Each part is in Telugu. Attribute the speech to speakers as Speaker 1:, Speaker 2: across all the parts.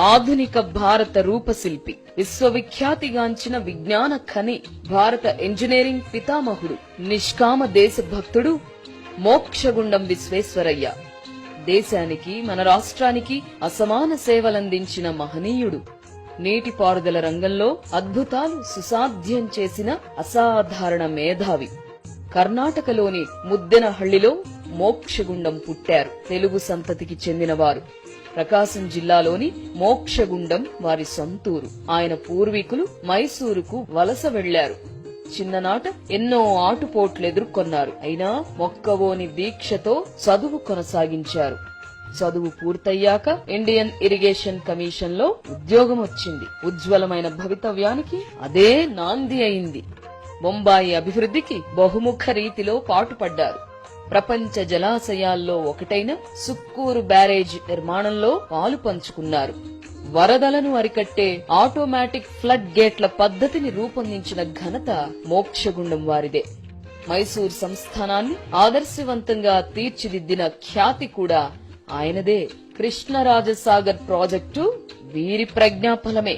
Speaker 1: ఆధునిక భారత రూపశిల్పి, విశ్వవిఖ్యాతిగాంచిన విజ్ఞాన ఖని, భారత ఇంజనీరింగ్ పితామహుడు, నిష్కామ దేశభక్తుడు మోక్షగుండం విశ్వేశ్వరయ్య. దేశానికి, మన రాష్ట్రానికి అసమాన సేవలందించిన మహనీయుడు. నీటిపారుదల రంగంలో అద్భుతాలు సుసాధ్యం చేసిన అసాధారణ మేధావి. కర్ణాటకలోని ముద్దెనహళ్లిలో మోక్షగుండం పుట్టారు. తెలుగు సంతతికి చెందినవారు. ప్రకాశం జిల్లాలోని మోక్షగుండం వారి సొంతూరు. ఆయన పూర్వీకులు మైసూరుకు వలస వెళ్లారు. చిన్ననాట ఎన్నో ఆటుపోట్లెదుర్కొన్నారు. అయినా మొక్కవోని దీక్షతో చదువు కొనసాగించారు. చదువు పూర్తయ్యాక ఇండియన్ ఇరిగేషన్ కమిషన్ లో ఉద్యోగం వచ్చింది. ఉజ్వలమైన భవితవ్యానికి అదే నాంది అయింది. బొంబాయి అభివృద్ధికి బహుముఖ రీతిలో పాటుపడ్డారు. ప్రపంచ జలాశయాల్లో ఒకటైన సుక్కూరు బ్యారేజ్ నిర్మాణంలో పాలు పంచుకున్నారు. వరదలను అరికట్టే ఆటోమేటిక్ ఫ్లడ్ గేట్ల పద్ధతిని రూపొందించిన ఘనత మోక్షగుండం వారిదే. మైసూర్ సంస్థానాన్ని ఆదర్శవంతంగా తీర్చిదిద్దిన ఖ్యాతి కూడా ఆయనదే. కృష్ణరాజసాగర్ ప్రాజెక్టు వీరి ప్రజ్ఞాఫలమే.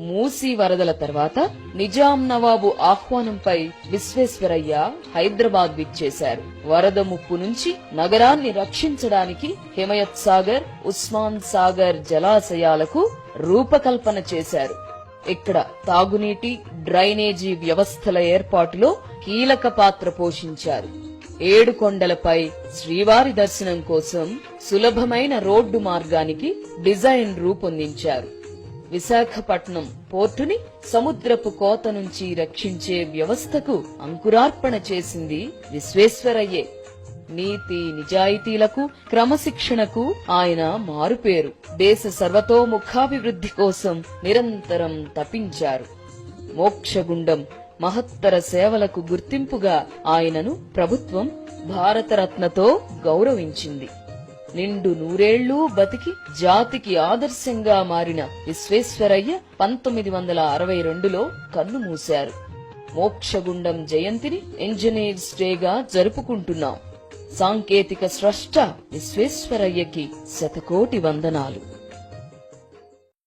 Speaker 1: మూసీ వరదల తర్వాత నిజాం నవాబు ఆహ్వానంపై విశ్వేశ్వరయ్య హైదరాబాద్ విచ్చేశారు. వరద ముప్పు నుంచి నగరాన్ని రక్షించడానికి హిమయత్ సాగర్, ఉస్మాన్ సాగర్ జలాశయాలకు రూపకల్పన చేశారు. ఇక్కడ తాగునీటి, డ్రైనేజీ వ్యవస్థల ఏర్పాటులో కీలక పాత్ర పోషించారు. 7 కొండలపై శ్రీవారి దర్శనం కోసం సులభమైన రోడ్డు మార్గానికి డిజైన్ రూపొందించారు. విశాఖపట్నం పోర్టుని సముద్రపు కోత నుంచి రక్షించే వ్యవస్థకు అంకురార్పణ చేసింది విశ్వేశ్వరయ్యే. నీతి నిజాయితీలకు, క్రమశిక్షణకు ఆయన మారుపేరు. దేశ సర్వతోముఖాభివృద్ధి కోసం నిరంతరం తపించారు. మోక్షగుండం మహత్తర సేవలకు గుర్తింపుగా ఆయనను ప్రభుత్వం భారతరత్నతో గౌరవించింది. నిండు 100 బతికి జాతికి ఆదర్శంగా మారిన విశ్వేశ్వరయ్య 1962లో కన్నుమూశారు. మోక్షగుండం జయంతిని ఇంజనీర్స్ డేగా జరుపుకుంటున్నాం. సాంకేతిక స్రష్ట విశ్వేశ్వరయ్యకి శతకోటి వందనాలు.